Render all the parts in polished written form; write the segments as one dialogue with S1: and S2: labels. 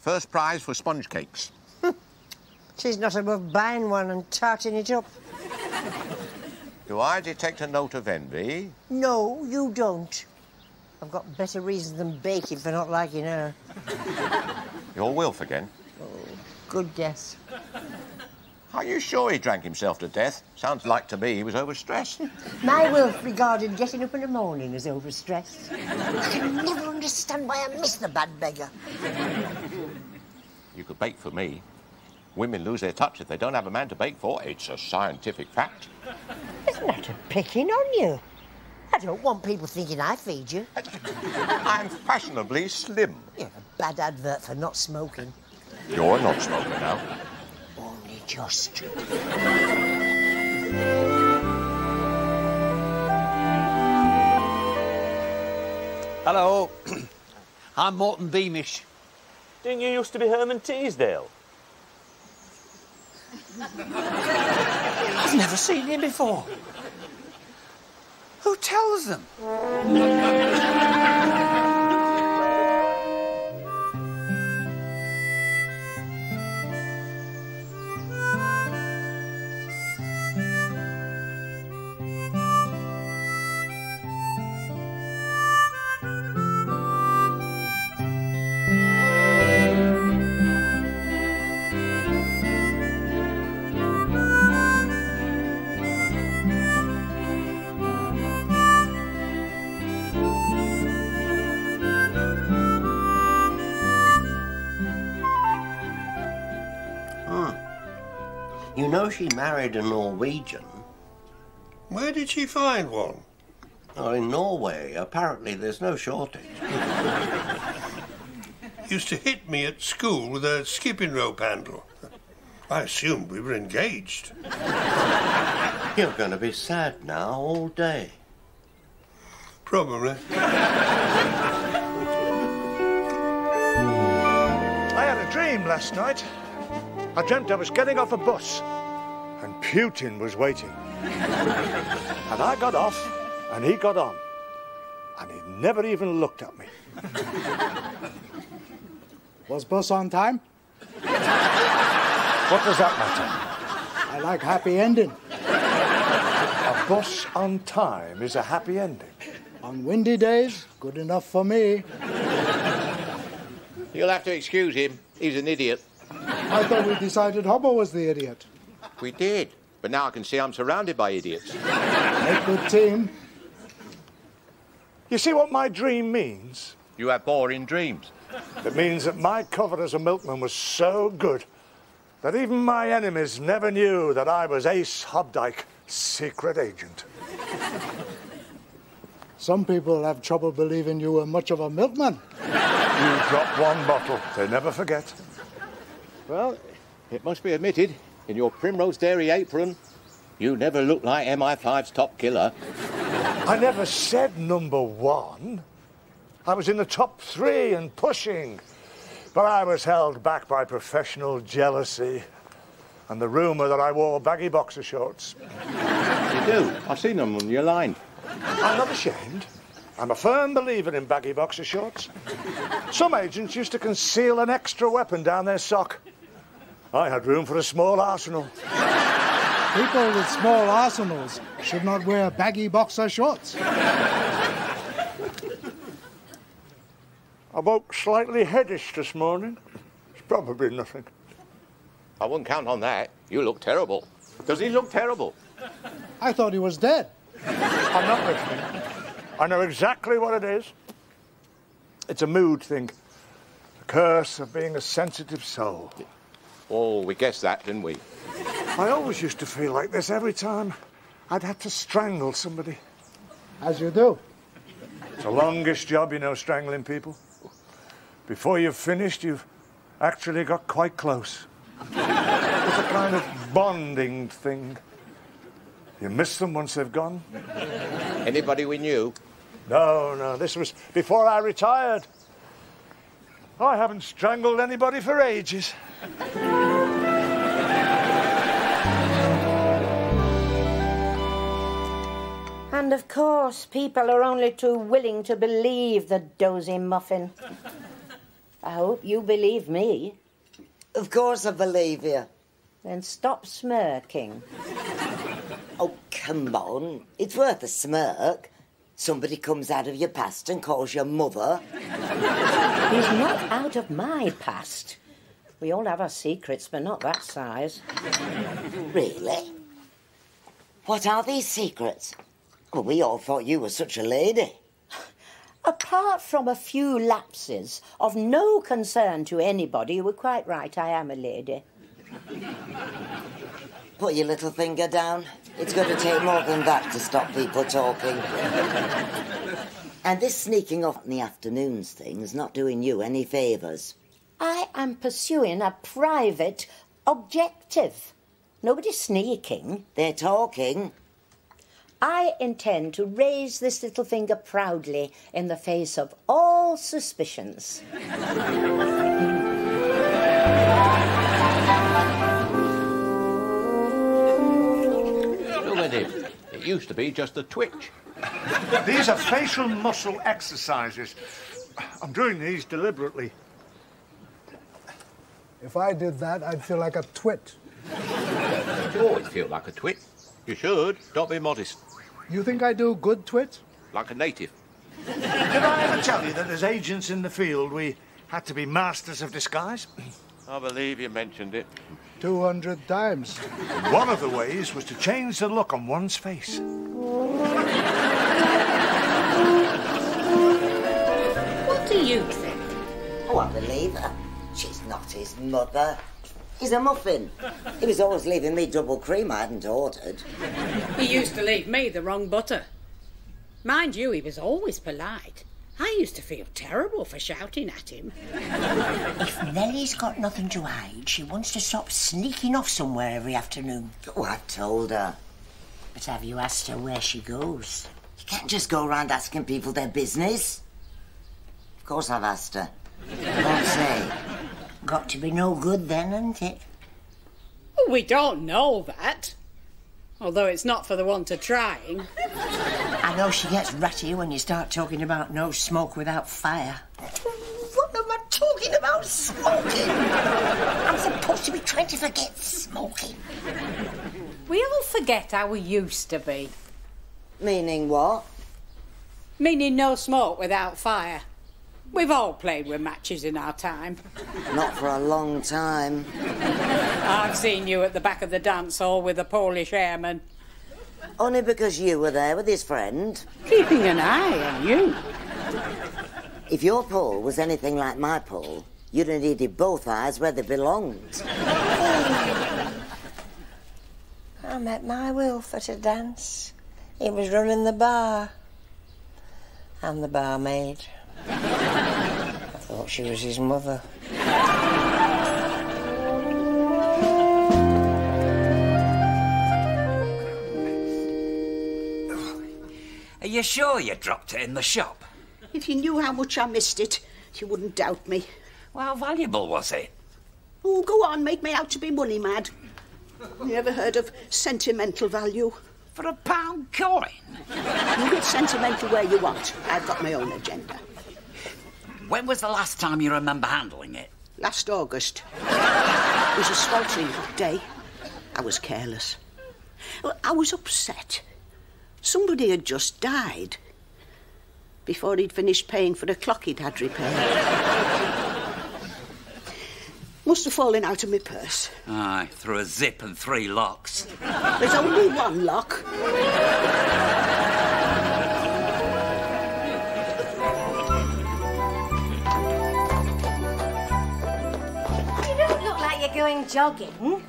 S1: First prize for sponge cakes.
S2: She's not above buying one and tarting it up.
S1: Do I detect a note of envy?
S2: No, you don't. I've got better reasons than baking for not liking her.
S1: You're Wilf again?
S2: Oh, good guess.
S1: Are you sure he drank himself to death? Sounds like to me he was overstressed.
S2: My Wilf regarded getting up in the morning as overstressed. I can never understand why I miss the bad beggar.
S1: You could bake for me. Women lose their touch if they don't have a man to bake for. It's a scientific fact.
S2: Isn't that a picking on you? I don't want people thinking I feed you.
S1: I'm fashionably slim.
S2: You're a bad advert for not smoking.
S1: You're not smoking now.
S2: Only just.
S3: Hello. I'm Morton Beamish.
S4: Didn't you used to be Herman Teasdale?
S3: I've never seen him before. Who tells them?
S5: You know she married a Norwegian.
S6: Where did she find one?
S5: Oh, in Norway. Apparently there's no shortage.
S6: Used to hit me at school with a skipping rope handle. I assumed we were engaged.
S5: You're going to be sad now all day.
S6: Probably.
S7: I had a dream last night. I dreamt I was getting off a bus and Putin was waiting. And I got off and he got on. And he never even looked at me.
S8: Was bus on time?
S7: What does that matter?
S8: I like happy ending.
S7: A bus on time is a happy ending.
S8: On windy days, good enough for me.
S1: You'll have to excuse him. He's an idiot.
S8: I thought we decided Hobbo was the idiot.
S1: We did, but now I can see I'm surrounded by idiots.
S8: A good team.
S7: You see what my dream means?
S1: You have boring dreams.
S7: It means that my cover as a milkman was so good that even my enemies never knew that I was Ace Hobdyke, secret agent.
S8: Some people have trouble believing you were much of a milkman.
S7: You drop one bottle, they never forget.
S1: Well, it must be admitted, in your Primrose Dairy apron, you never looked like MI5's top killer.
S7: I never said number one. I was in the top 3 and pushing. But I was held back by professional jealousy and the rumour that I wore baggy boxer shorts.
S1: You do. I've seen them on your line.
S7: I'm not ashamed. I'm a firm believer in baggy boxer shorts. Some agents used to conceal an extra weapon down their sock. I had room for a small arsenal.
S8: People with small arsenals should not wear baggy boxer shorts.
S7: I woke slightly headish this morning. It's probably nothing.
S1: I wouldn't count on that. You look terrible. Does he look terrible?
S8: I thought he was dead.
S7: I'm not listening. I know exactly what it is. It's a mood thing. The curse of being a sensitive soul.
S1: Oh, we guessed that, didn't we?
S7: I always used to feel like this every time I'd had to strangle somebody.
S8: As you do.
S7: It's the longest job, you know, strangling people. Before you've finished, you've actually got quite close. It's a kind of bonding thing. You miss them once they've gone.
S1: Anybody we knew?
S7: No, this was before I retired. I haven't strangled anybody for ages.
S2: And of course, people are only too willing to believe the dozy muffin. I hope you believe me.
S9: Of course I believe you.
S2: Then stop smirking.
S9: Oh, come on. It's worth a smirk. Somebody comes out of your past and calls you mother.
S2: He's not out of my past. We all have our secrets, but not that size.
S9: Really? What are these secrets? Well, we all thought you were such a lady.
S2: Apart from a few lapses of no concern to anybody, you were quite right, I am a lady.
S9: Put your little finger down. It's going to take more than that to stop people talking. And this sneaking off in the afternoons thing's not doing you any favours.
S2: I am pursuing a private objective. Nobody's sneaking.
S9: They're talking.
S2: I intend to raise this little finger proudly in the face of all suspicions.
S1: Look at him. It used to be just a twitch.
S7: These are facial muscle exercises. I'm doing these deliberately.
S8: If I did that, I'd feel like a twit.
S1: You always feel like a twit. You should. Don't be modest.
S8: You think I do good twit?
S1: Like a native.
S7: Did I ever tell you that as agents in the field, we had to be masters of disguise?
S1: I believe you mentioned it.
S8: 200 times.
S7: One of the ways was to change the look on one's face.
S10: What do you think?
S9: Oh, I believe her. She's not his mother. He's a muffin. He was always leaving me double cream I hadn't ordered.
S10: He used to leave me the wrong butter. Mind you, he was always polite. I used to feel terrible for shouting at him.
S2: If Nelly's got nothing to hide, she wants to stop sneaking off somewhere every afternoon.
S9: Oh, I've told her.
S2: But have you asked her where she goes?
S9: You can't just go around asking people their business. Of course I've asked her. Don't say.
S2: Got to be no good then, hasn't it?
S10: We don't know that. Although it's not for the want of trying.
S2: I know she gets ratty when you start talking about no smoke without fire.
S9: What am I talking about? Smoking? I'm supposed to be trying to forget smoking.
S10: We all forget how we used to be.
S9: Meaning what?
S10: Meaning no smoke without fire. We've all played with matches in our time.
S9: Not for a long time.
S10: I've seen you at the back of the dance hall with the Polish airman.
S9: Only because you were there with his friend.
S10: Keeping an eye on you.
S9: If your pull was anything like my pull, you'd have needed both eyes where they belonged.
S2: I met my Wilf at a dance. He was running the bar. I'm the barmaid. I thought she was his mother.
S3: Are you sure you dropped it in the shop?
S11: If you knew how much I missed it, you wouldn't doubt me.
S3: Well, how valuable was it?
S11: Oh, go on, make me out to be money mad. You ever heard of sentimental value?
S3: For £1 coin?
S11: You get sentimental where you want. I've got my own agenda.
S3: When was the last time you remember handling it?
S11: Last August. It was a sweltering hot day. I was careless. Well, I was upset. Somebody had just died before he'd finished paying for a clock he'd had repaired. Must have fallen out of my purse.
S3: Aye, through a zip and 3 locks.
S11: There's only one lock.
S12: You don't look like you're going jogging.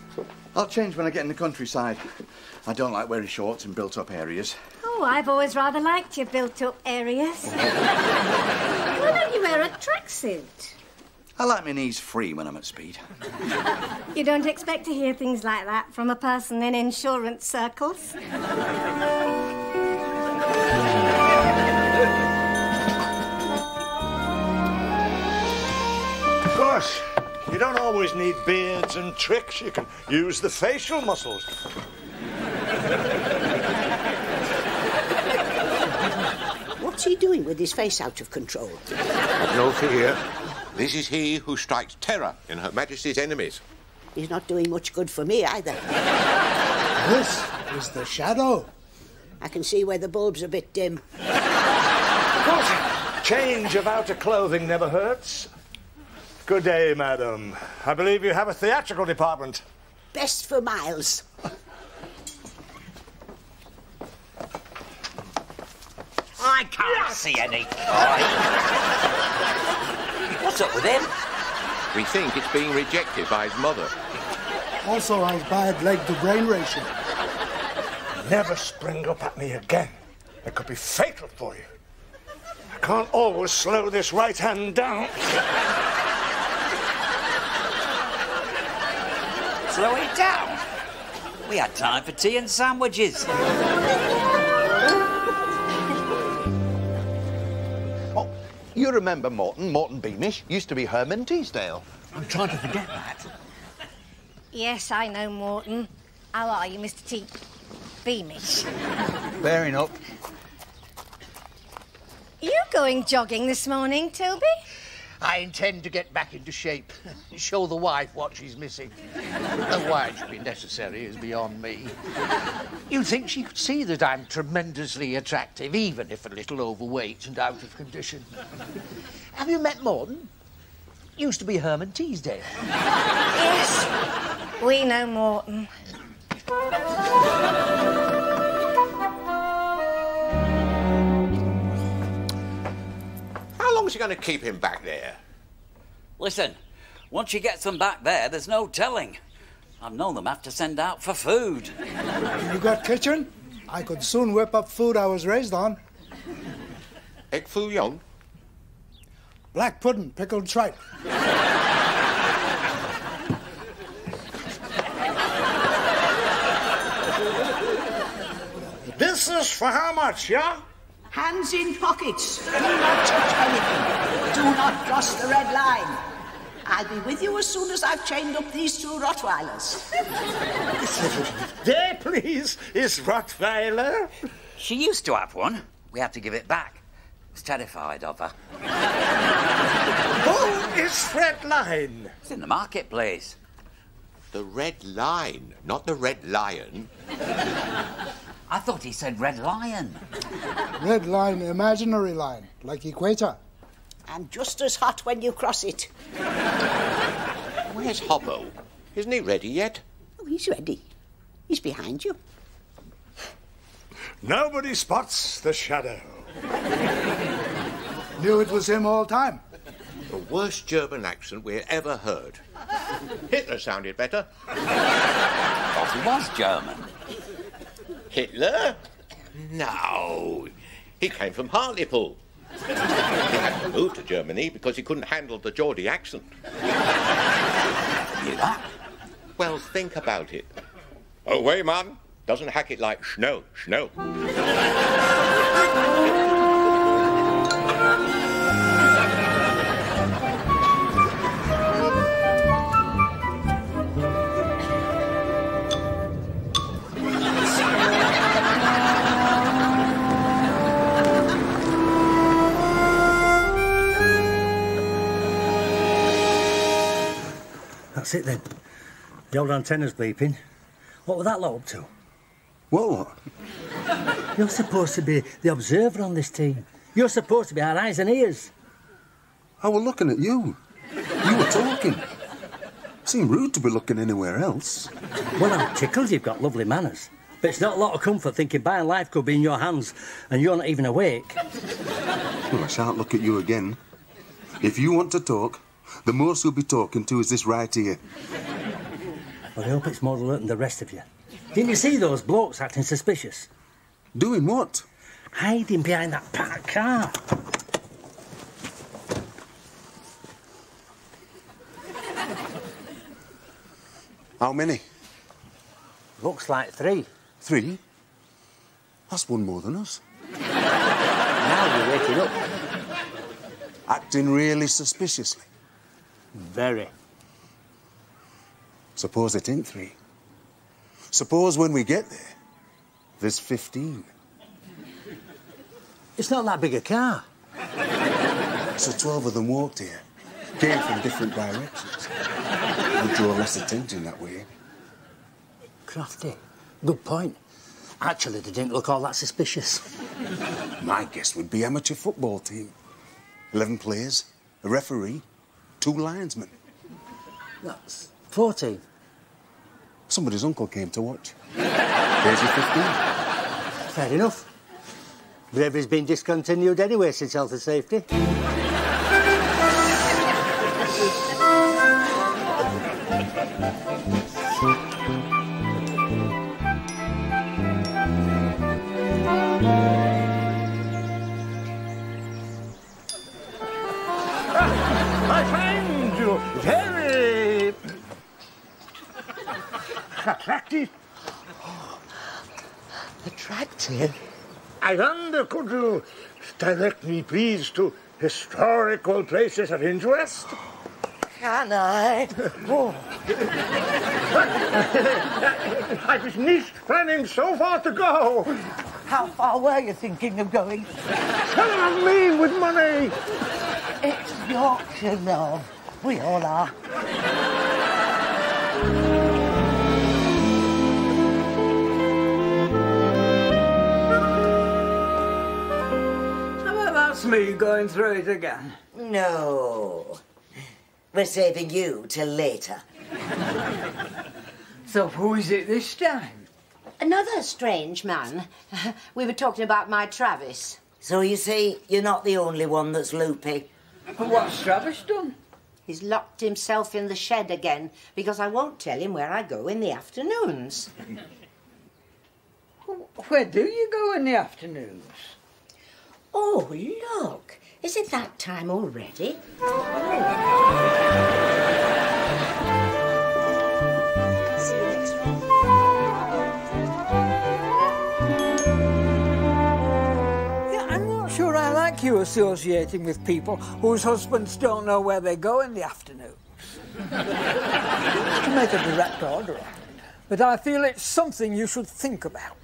S13: I'll change when I get in the countryside. I don't like wearing shorts in built-up areas.
S12: Oh, I've always rather liked your built-up areas. Why don't you wear a tracksuit?
S13: I like my knees free when I'm at speed.
S12: You don't expect to hear things like that from a person in insurance circles.
S7: Of course, you don't always need beards and tricks. You can use the facial muscles.
S11: What's he doing with his face out of control?
S6: I've no fear.
S1: This is he who strikes terror in Her Majesty's enemies.
S11: He's not doing much good for me either.
S8: This is the Shadow.
S11: I can see where the bulb's a bit dim.
S7: Of course, change of outer clothing never hurts. Good day, madam. I believe you have a theatrical department.
S11: Best for Miles.
S3: I can't see any. What's up with him?
S1: We think it's being rejected by his mother.
S8: Also has bad leg-to-brain ratio.
S7: Never spring up at me again. It could be fatal for you. I can't always slow this right hand down.
S3: Slow it down. We had time for tea and sandwiches.
S13: Oh, you remember Morton Beamish? Used to be Herman Teasdale.
S14: I'm trying to forget that.
S12: Yes, I know Morton. How are you, Mr. Beamish?
S13: Bearing up.
S12: Are you going jogging this morning, Toby?
S14: I intend to get back into shape. Show the wife what she's missing. Though why it should be necessary is beyond me. You'd think she could see that I'm tremendously attractive, even if a little overweight and out of condition. Have you met Morton? Used to be Herman Teasdale.
S12: Yes, we know Morton.
S1: How long is he going to keep him back there?
S3: Listen, once you get them back there, there's no telling. I've known them have to send out for food.
S8: You got kitchen? I could soon whip up food I was raised on.
S1: Egg foo young?
S8: Black pudding, pickled tripe.
S7: This is for how much, yeah?
S11: Hands in pockets. Do not touch anything. Do not cross the red line. I'll be with you as soon as I've chained up these two Rottweilers.
S7: There, please, is Rottweiler.
S3: She used to have one. We had to give it back. I was terrified of her.
S7: Who is Red Line?
S3: It's in the marketplace.
S1: The Red Line, not the Red Lion.
S3: I thought he said Red Lion.
S8: Red line, imaginary line, like equator.
S11: And just as hot when you cross it.
S1: Where's Hobbo? Isn't he ready yet?
S11: Oh, he's ready. He's behind you.
S7: Nobody spots the Shadow.
S8: Knew it was him all time.
S1: The worst German accent we ever heard. Hitler sounded better.
S3: Thought he was German.
S1: Hitler? No. He came from Hartlepool. He had to move to Germany because he couldn't handle the Geordie accent.
S3: You that?
S1: Well, think about it. Away, man. Doesn't hack it like snow.
S14: That's it then. The old antenna's bleeping. What were that lot up to?
S13: What?
S14: You're supposed to be the observer on this team. You're supposed to be our eyes and ears.
S15: I was looking at you. You were talking. Seemed rude to be looking anywhere else.
S14: Well, I'm tickled you've got lovely manners. But it's not a lot of comfort thinking buying life could be in your hands and you're not even awake.
S15: Well, I shan't look at you again. If you want to talk, the most you'll be talking to is this right here.
S14: Well, I hope it's more alert than the rest of you. Didn't you see those blokes acting suspicious?
S15: Doing what?
S14: Hiding behind that parked car.
S15: How many?
S14: Looks like 3.
S15: 3? That's one more than us.
S14: Now you're waking up.
S15: Acting really suspiciously.
S14: Very.
S15: Suppose it ain't 3. Suppose when we get there, there's 15.
S14: It's not that big a car.
S15: So 12 of them walked here. came from different directions. We draw less attention that way.
S16: Crafty. Good point. Actually, they didn't look all that suspicious.
S15: My guess would be amateur football team. 11 players, a referee, 2 linesmen.
S16: That's 14.
S15: Somebody's uncle came to watch. There's your 15.
S16: Fair enough. Bravery's been discontinued anyway since health and safety.
S7: I find you very attractive.
S11: Attractive?
S7: I wonder, could you direct me, please, to historical places of interest?
S11: Can I?
S7: Oh. I was nicht planning so far to go.
S11: How far were you thinking of going?
S7: Tell I mean with money.
S11: It's Yorkshire, love. We all are.
S17: That's me going through it again.
S9: No. We're saving you till later.
S17: So who is it this time?
S18: Another strange man. We were talking about my Travis.
S9: So you see, you're not the only one that's loopy.
S17: What's Travis done?
S18: He's locked himself in the shed again because I won't tell him where I go in the afternoons.
S17: Where do you go in the afternoons?
S18: Oh, look. Is it that time already? See you next week.
S17: Yeah, I'm not sure I like you associating with people whose husbands don't know where they go in the afternoons. To make a direct order of it. But I feel it's something you should think about.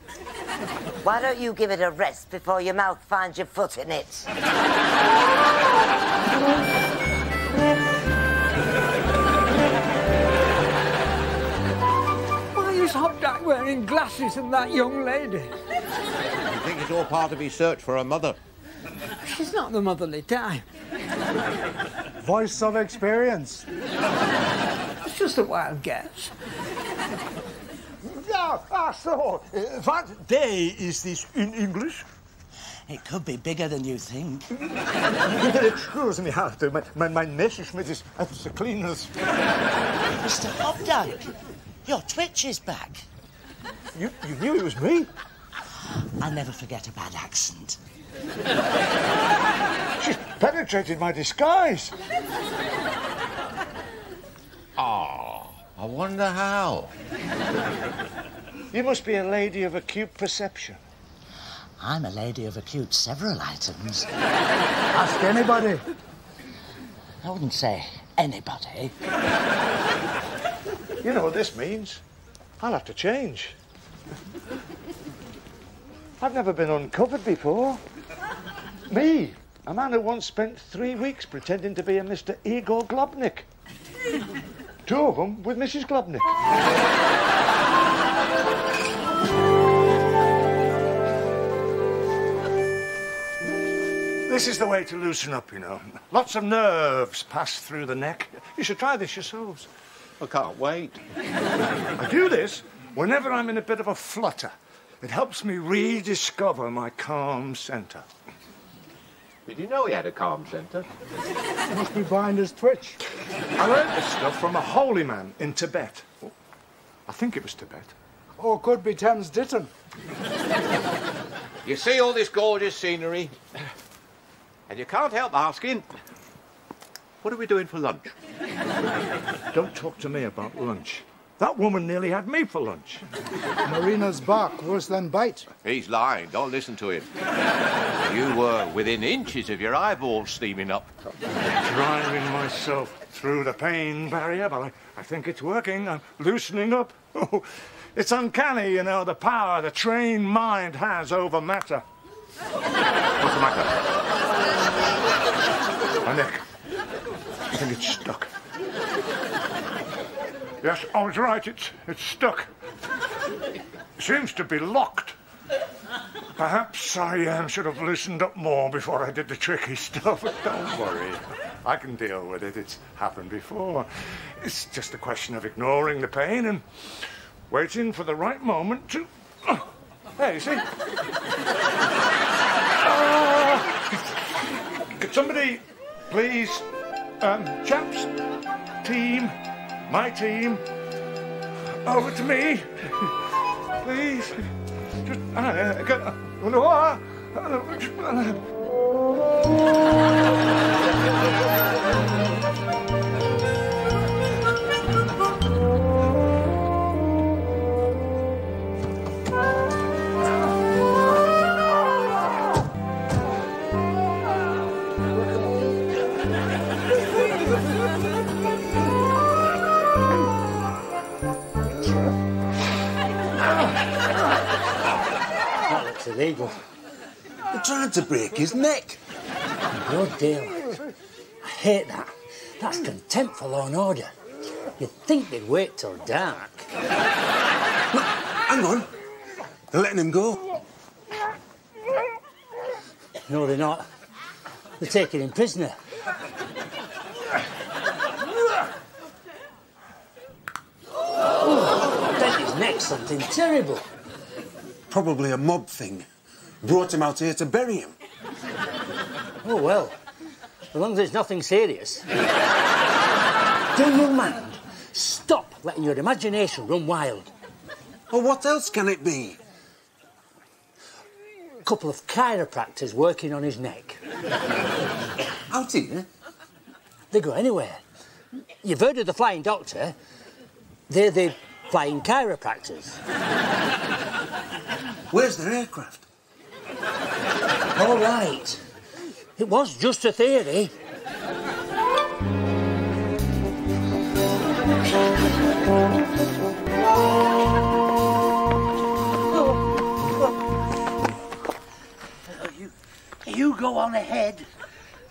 S9: Why don't you give it a rest before your mouth finds your foot in it?
S17: Why is Hopdack wearing glasses and that young lady?
S1: You think it's all part of his search for a mother?
S17: She's not the motherly type.
S8: Voice of experience.
S17: It's just a wild guess.
S7: So, what day is this in English?
S16: It could be bigger than you think.
S7: Excuse me, Arthur. My Messerschmitt is at the cleaners.
S16: Mr. Hopdike, your twitch is back.
S7: You knew it was me?
S16: I'll never forget a bad accent.
S7: She's penetrated my disguise.
S1: Oh, I wonder how.
S7: You must be a lady of acute perception.
S16: I'm a lady of acute several items.
S8: Ask anybody.
S16: I wouldn't say anybody.
S7: You know what this means? I'll have to change. I've never been uncovered before. Me, a man who once spent 3 weeks pretending to be a Mr. Igor Globnik. 2 of them with Mrs. Globnik. This is the way to loosen up, you know. Lots of nerves pass through the neck. You should try this yourselves.
S1: I can't wait.
S7: I do this whenever I'm in a bit of a flutter. It helps me rediscover my calm centre.
S1: Did you know he had a calm centre?
S8: Must be behind his twitch.
S7: I learned this stuff from a holy man in Tibet. I think it was Tibet.
S8: Or could be Thames Ditton.
S1: You see all this gorgeous scenery, and you can't help asking, what are we doing for lunch?
S7: Don't talk to me about lunch. That woman nearly had me for lunch.
S8: Marina's bark, worse than bite.
S1: He's lying. Don't listen to him. You were within inches of your eyeballs steaming up.
S7: Driving myself through the pain barrier, but I think it's working. I'm loosening up. Oh, it's uncanny, you know, the power the trained mind has over matter.
S1: What's the matter?
S7: My neck. think it's stuck. Yes, I was right. It's stuck. It seems to be locked. Perhaps I should have loosened up more before I did the tricky stuff. But don't worry. I can deal with it. It's happened before. It's just a question of ignoring the pain and waiting for the right moment to... There, you see? Could somebody, please, chaps, team, my team, over to me, please. Just,
S16: That looks illegal.
S15: He tried to break his neck.
S16: Good deal. I hate that. That's contempt for law and order. You'd think they'd wait till dark.
S15: Look, hang on. They're letting him go.
S16: No, they're not. They're taking him prisoner. I bet his neck's something terrible.
S15: Probably a mob thing. Brought him out here to bury him.
S16: Oh, well. As long as it's nothing serious. Do you mind? Stop letting your imagination run wild.
S15: Well, what else can it be?
S16: A couple of chiropractors working on his neck.
S15: Out here?
S16: They go anywhere. You've heard of the Flying Doctor? They're the Flying Chiropractors.
S15: Where's their aircraft?
S16: All right. It was just a theory.
S14: You go on ahead.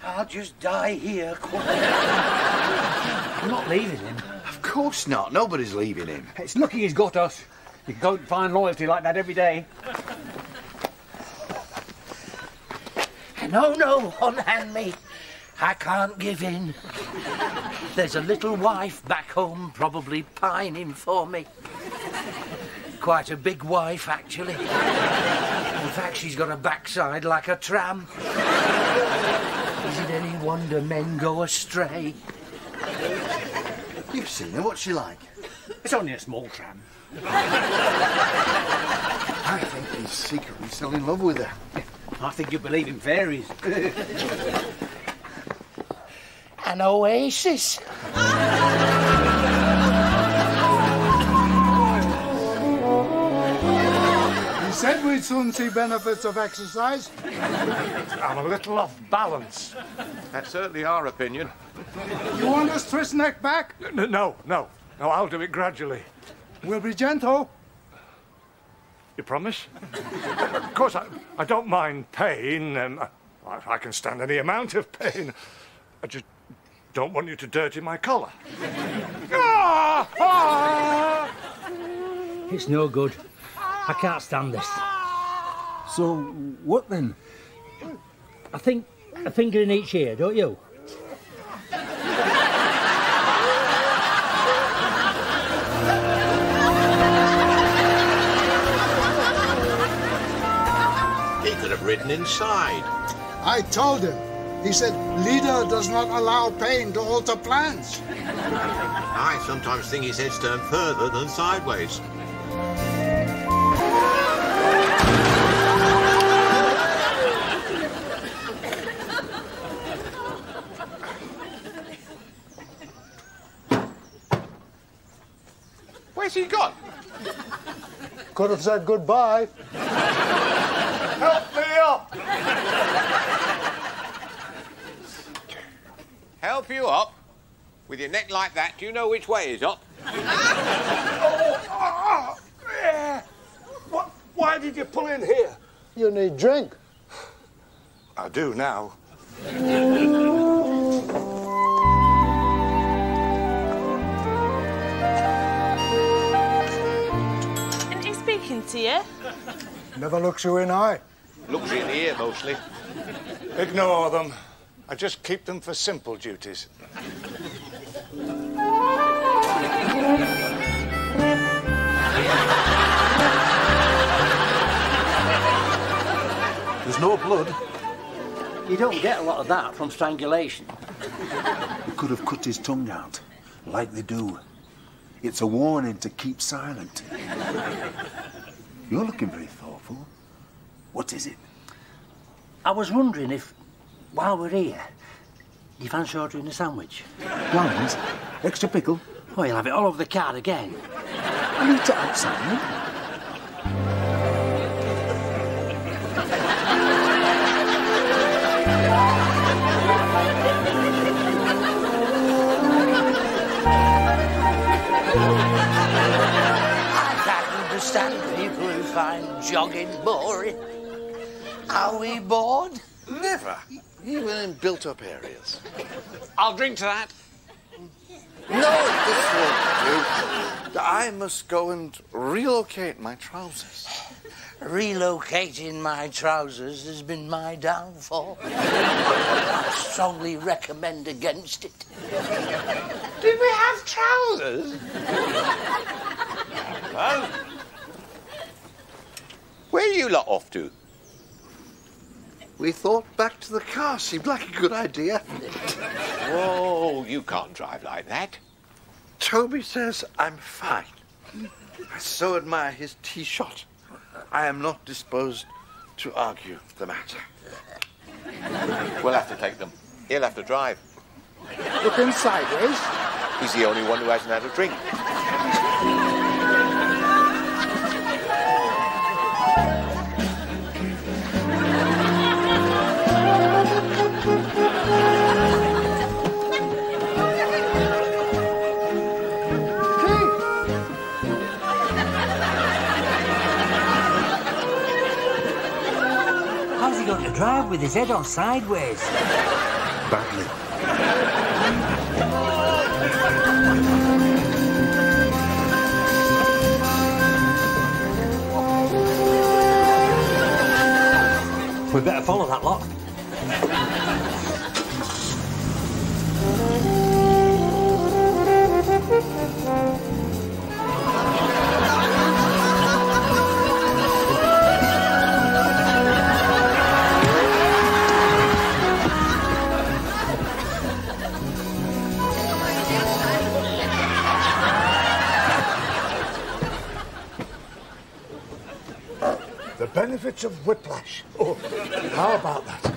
S14: I'll just die here quiet.
S17: I'm not leaving him.
S14: Of course not. Nobody's leaving him.
S17: It's lucky he's got us. You don't find loyalty like that every day.
S14: No, unhand me. I can't give in. There's a little wife back home probably pining for me. Quite a big wife, actually. In fact, she's got a backside like a tram. Is it any wonder men go astray?
S13: You've seen her. What's she like?
S17: It's only a small tram.
S13: I think he's secretly still in love with her.
S17: I think you believe in fairies.
S14: An oasis.
S8: He said we'd soon see benefits of exercise.
S7: I'm a little off balance.
S1: That's certainly our opinion.
S8: You want us twist neck back?
S7: No, I'll do it gradually.
S8: We'll be gentle.
S7: You promise? Of course, I don't mind pain. I can stand any amount of pain. I just don't want you to dirty my collar.
S16: It's no good. I can't stand this.
S8: So, what then?
S16: I think a finger in each ear, don't you?
S1: He could have ridden inside.
S8: I told him. He said, leader does not allow pain to alter plans.
S1: I sometimes think his head's turned further than sideways. Where's he gone?
S8: Could have said goodbye.
S7: Help me up!
S1: Help you up? With your neck like that, do you know which way is up?
S7: Why did you pull in here?
S8: You need drink.
S7: I do now.
S19: to you?
S7: Never looks you in eye.
S1: Looks in here, mostly.
S7: Ignore them. I just keep them for simple duties.
S15: There's no blood.
S16: You don't get a lot of that from strangulation.
S15: He could have cut his tongue out, like they do. It's a warning to keep silent. You're looking very thoughtful. What is it?
S16: I was wondering if, while we're here, you fancy ordering a sandwich?
S15: Plans? Extra pickle?
S16: Oh, you'll have it all over the card again.
S15: I need to outside.
S14: I can't understand people who find jogging boring. Are we bored?
S13: Never. Even in built-up areas.
S14: I'll drink to that.
S13: No, this won't do. I must go and relocate my trousers.
S14: Relocating my trousers has been my downfall. I strongly recommend against it. Did we have trousers?
S1: Well, where are you lot off to?
S13: We thought back to the car seemed like a good idea.
S1: Whoa, you can't drive like that.
S13: Toby says I'm fine. I so admire his tee-shot. I am not disposed to argue the matter.
S1: We'll have to take them. He'll have to drive.
S8: Looking sideways.
S1: He's the only one who hasn't had a drink.
S16: How's he going to drive with his head on sideways?
S15: Badly.
S16: We better follow that lot.
S7: The benefits of whiplash. Oh, how about that?